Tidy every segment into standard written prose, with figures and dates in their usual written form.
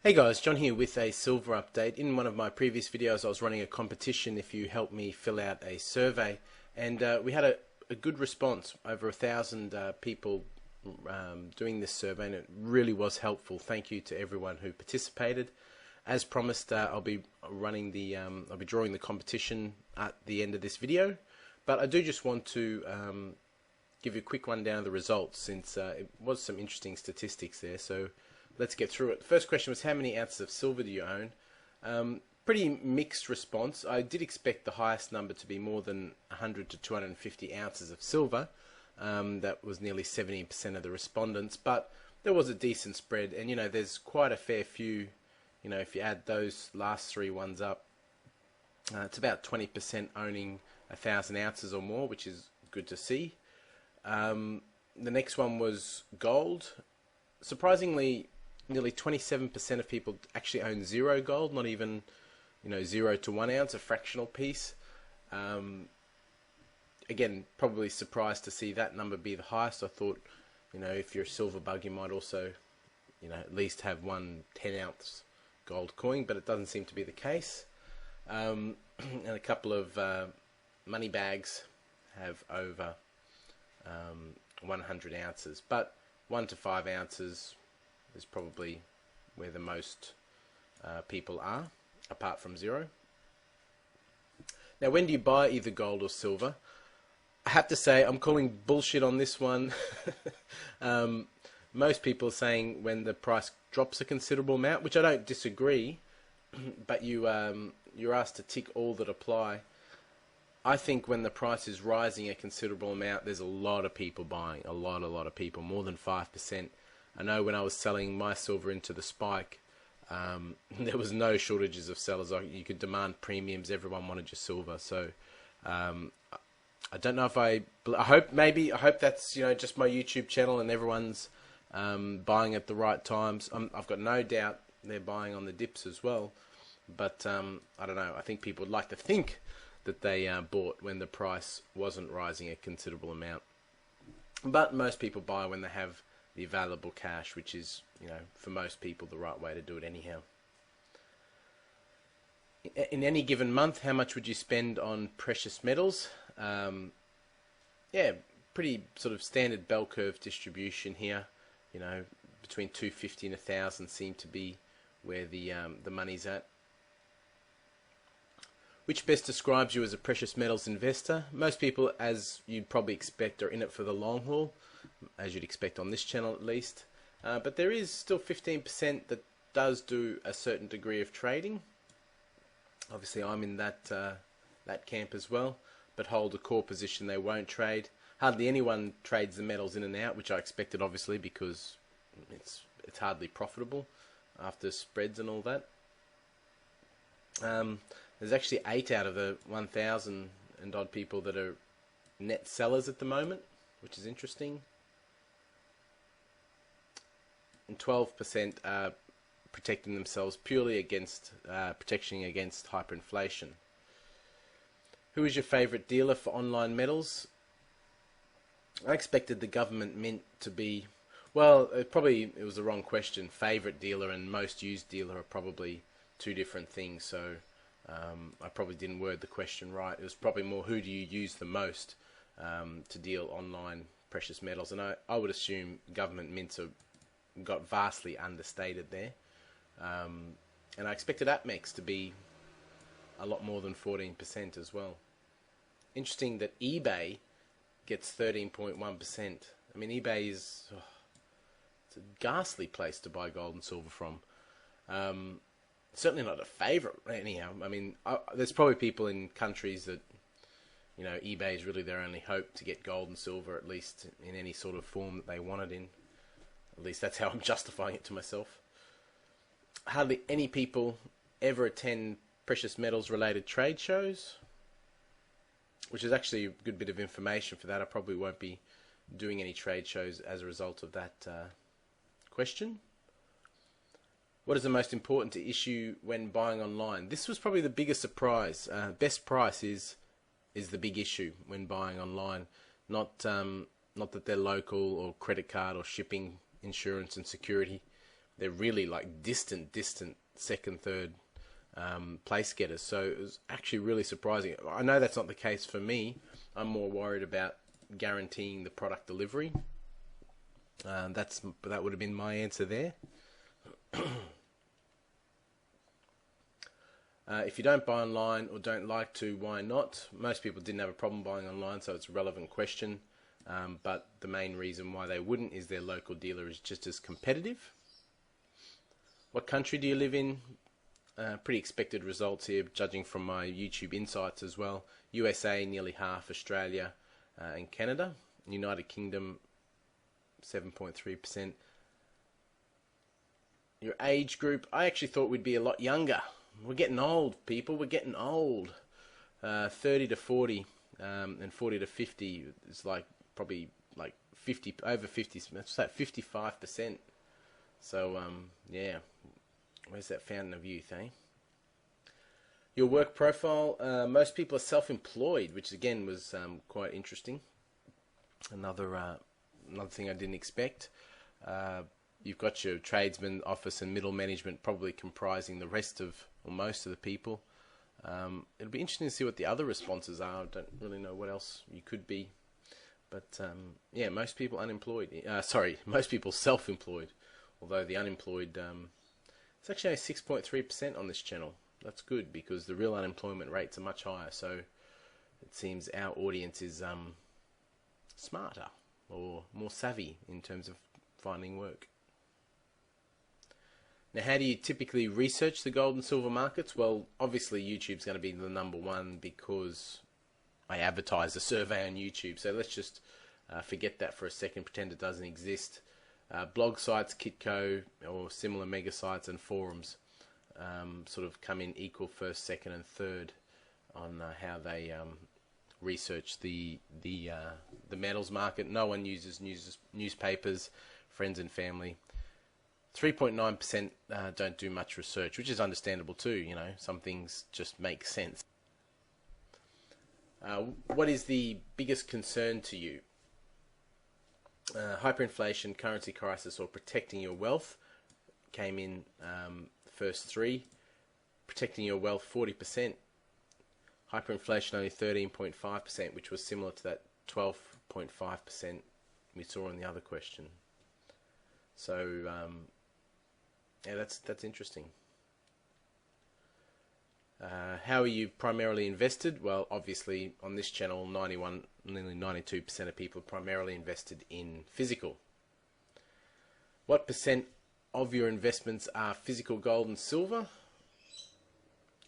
Hey guys, John here with a silver update. In one of my previous videos I was running a competition if you helped me fill out a survey, and we had a good response, over 1,000 people doing this survey, and it really was helpful. Thank you to everyone who participated. As promised, I'll be drawing the competition at the end of this video, but I do just want to give you a quick rundown of the results, since it was some interesting statistics there. So let's get through it. The first question was, how many ounces of silver do you own? Pretty mixed response. I did expect the highest number to be more than 100 to 250 ounces of silver. That was nearly 17% of the respondents, but there was a decent spread, and there's quite a fair few. If you add those last three ones up, it's about 20% owning 1,000 ounces or more, which is good to see. The next one was gold. Surprisingly, nearly 27% of people actually own zero gold, not even 0 to 1 ounce, a fractional piece. Again, probably surprised to see that number be the highest. I thought, if you're a silver bug, you might also, at least have one 10-ounce gold coin, but it doesn't seem to be the case. And a couple of money bags have over 100 ounces, but 1 to 5 ounces is probably where the most people are, apart from zero. Now, when do you buy either gold or silver? I have to say, I'm calling bullshit on this one. Most people are saying when the price drops a considerable amount, which I don't disagree, but you're asked to tick all that apply. I think when the price is rising a considerable amount, there's a lot of people buying, a lot of people, more than 5%. I know when I was selling my silver into the spike, there was no shortages of sellers. You could demand premiums. Everyone wanted your silver. So I don't know if I hope that's just my YouTube channel and everyone's buying at the right times. I've got no doubt they're buying on the dips as well. But I don't know. I think people would like to think that they bought when the price wasn't rising a considerable amount. But most people buy when they have the available cash, which is, for most people the right way to do it anyhow. In any given month, how much would you spend on precious metals? Yeah, pretty sort of standard bell curve distribution here. Between 250 and 1,000 seem to be where the money's at. Which best describes you as a precious metals investor? Most people, as you'd probably expect, are in it for the long haul, as you'd expect on this channel at least. But there is still 15% that does do a certain degree of trading. Obviously, I'm in that camp as well, but hold a core position they won't trade. Hardly anyone trades the metals in and out, which I expected, obviously, because it's hardly profitable after spreads and all that. There's actually 8 out of the 1,000 and odd people that are net sellers at the moment, which is interesting. And 12% are protecting themselves purely against protection against hyperinflation. Who is your favourite dealer for online metals? I expected the government mint to be, well, it was the wrong question. Favourite dealer and most used dealer are probably two different things, so I probably didn't word the question right. It was probably more, who do you use the most to deal online precious metals? And I would assume government mints got vastly understated there. And I expected APMEX to be a lot more than 14% as well. Interesting that eBay gets 13.1%. I mean, eBay is it's a ghastly place to buy gold and silver from. Certainly not a favourite, anyhow. I mean, there's probably people in countries that, eBay is really their only hope to get gold and silver, at least in any sort of form that they want it in. At least that's how I'm justifying it to myself. Hardly any people ever attend precious metals related trade shows, which is actually a good bit of information for that. I probably won't be doing any trade shows as a result of that question. What is the most important to issue when buying online? This was probably the biggest surprise. Best price is the big issue when buying online. Not that they're local or credit card or shipping, insurance and security, they're really like distant second, third place getters. So it was actually really surprising. I know that's not the case for me. I'm more worried about guaranteeing the product delivery. That would have been my answer there. If you don't buy online or don't like to, why not? Most people didn't have a problem buying online, so it's a relevant question. But the main reason why they wouldn't is their local dealer is just as competitive. What country do you live in? Pretty expected results here, judging from my YouTube insights as well. USA, nearly half. Australia and Canada. United Kingdom, 7.3%. Your age group, I actually thought we'd be a lot younger. We're getting old, people. We're getting old. 30 to 40 and 40 to 50 is like probably like 50 over 50. That's like 55%. So yeah, where's that fountain of youth, eh? Your work profile. Most people are self-employed, which again was quite interesting. Another thing I didn't expect. You've got your tradesman, office and middle management probably comprising the rest of, or most of the people. It'll be interesting to see what the other responses are. I don't really know what else you could be. But yeah, most people unemployed. Most people self-employed. Although the unemployed, it's actually only 6.3% on this channel. That's good because the real unemployment rates are much higher. So it seems our audience is smarter or more savvy in terms of finding work. Now, how do you typically research the gold and silver markets? Well, obviously YouTube's going to be the number one because I advertise a survey on YouTube. So let's just forget that for a second, pretend it doesn't exist. Blog sites, Kitco, or similar mega sites and forums sort of come in equal first, second and third on how they research the metals market. No one uses newspapers, friends and family. 3.9% don't do much research, which is understandable too. You know, some things just make sense. What is the biggest concern to you? Hyperinflation, currency crisis, or protecting your wealth came in first three. Protecting your wealth, 40%. Hyperinflation, only 13.5%, which was similar to that 12.5% we saw in the other question. So yeah, that's interesting. How are you primarily invested? Well, obviously on this channel, nearly 92% of people are primarily invested in physical. What percent of your investments are physical gold and silver?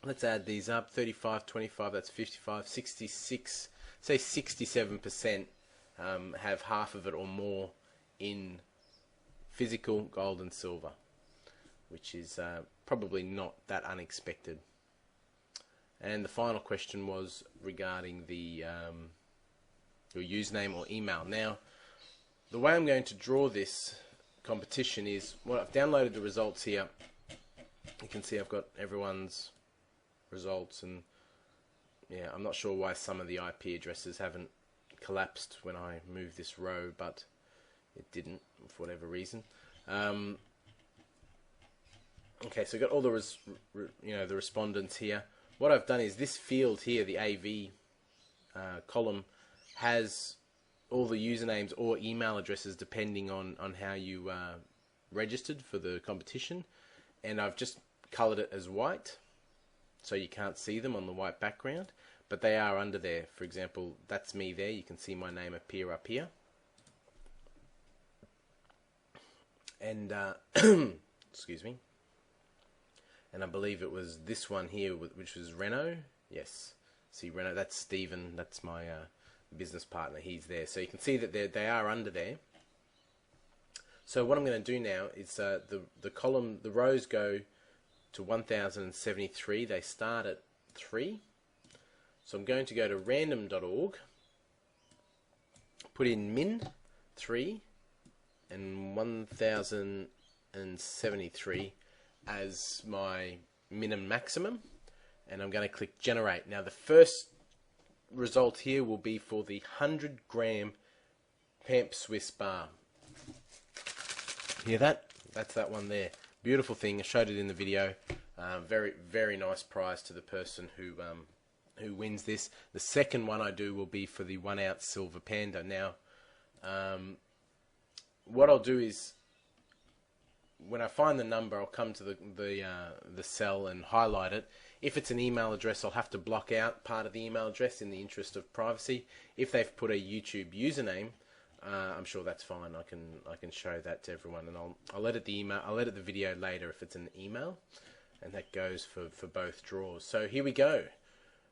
Let's add these up. 35, 25, that's 55, 66, say 67% have half of it or more in physical gold and silver, which is probably not that unexpected. And the final question was regarding the your username or email. Now, the way I'm going to draw this competition is, well, I've downloaded the results here. You can see I've got everyone's results, and yeah, I'm not sure why some of the IP addresses haven't collapsed when I move this row, but it didn't for whatever reason. Okay, so I've got all the the respondents here. What I've done is this field here, the AV column, has all the usernames or email addresses depending on how you registered for the competition, and I've just colored it as white so you can't see them on the white background, but they are under there. For example, that's me there. You can see my name appear up here. And excuse me. And I believe it was this one here, which was Renault. Yes, see Renault. That's Stephen. That's my business partner. He's there. So you can see that they are under there. So what I'm going to do now is the column, the rows go to 1073. They start at 3. So I'm going to go to random.org, put in min 3 and 1073 as my minimum maximum, and I'm going to click generate. Now the first result here will be for the 100 gram Pamp Swiss bar. Hear that? That's that one there. Beautiful thing. I showed it in the video. Very, very nice prize to the person who wins this. The second one I do will be for the 1 ounce silver panda. Now, what I'll do is, when I find the number, I'll come to the cell and highlight it. If it's an email address, I'll have to block out part of the email address in the interest of privacy. If they've put a YouTube username, I'm sure that's fine. I can show that to everyone, and I'll edit the email. I'll edit the video later if it's an email, and that goes for both draws. So here we go.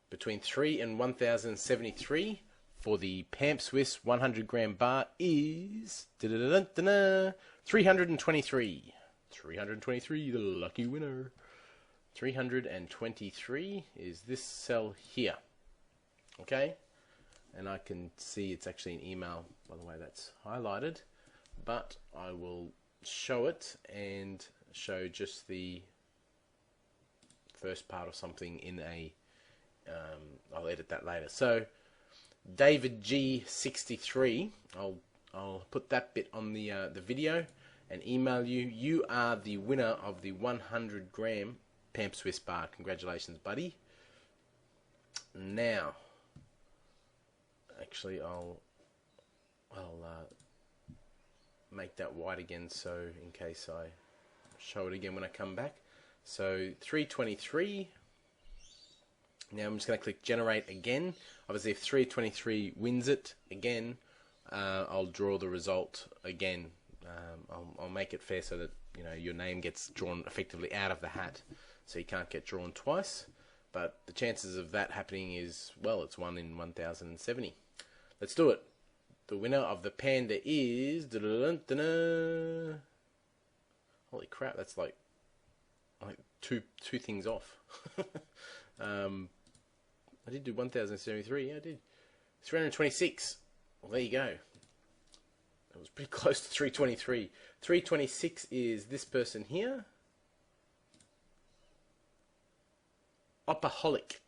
Between 3 and 1073 for the Pamp Swiss 100 gram bar is 323. 323, the lucky winner. 323 is this cell here. Okay? And I can see it's actually an email, by the way that's highlighted. But I will show it and show just the first part of something in a... I'll edit that later. So, David G63, I'll put that bit on the video and email you. You are the winner of the 100 gram Pamp Swiss bar. Congratulations, buddy. Now, actually, I'll make that white again, so in case I show it again when I come back. So 323. Now I'm just going to click generate again. Obviously, if 323 wins it again, I'll draw the result again. I'll make it fair so that your name gets drawn effectively out of the hat, so you can't get drawn twice. But the chances of that happening is, well, it's 1 in 1070. Let's do it. The winner of the panda is... Holy crap, that's like two things off. I did do 1073, yeah I did. 326, well there you go. It was pretty close to 323. 326 is this person here. Opaholic.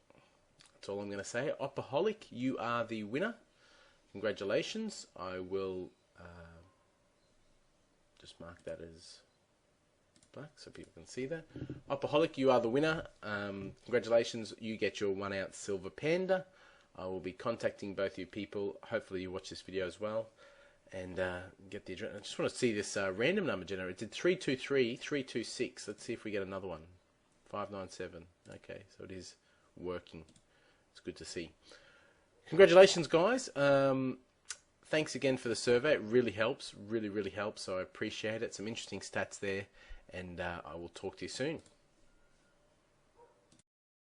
That's all I'm going to say. Opaholic, you are the winner. Congratulations. I will just mark that as black so people can see that. Opaholic, you are the winner. Congratulations. You get your 1 ounce silver panda. I will be contacting both you people. Hopefully you watch this video as well. And get the address. I just want to see this random number generated. It did 323, 326. Let's see if we get another one. 597. Okay, so it is working. It's good to see. Congratulations, guys. Thanks again for the survey. It really helps. Really, really helps. So I appreciate it. Some interesting stats there. And I will talk to you soon.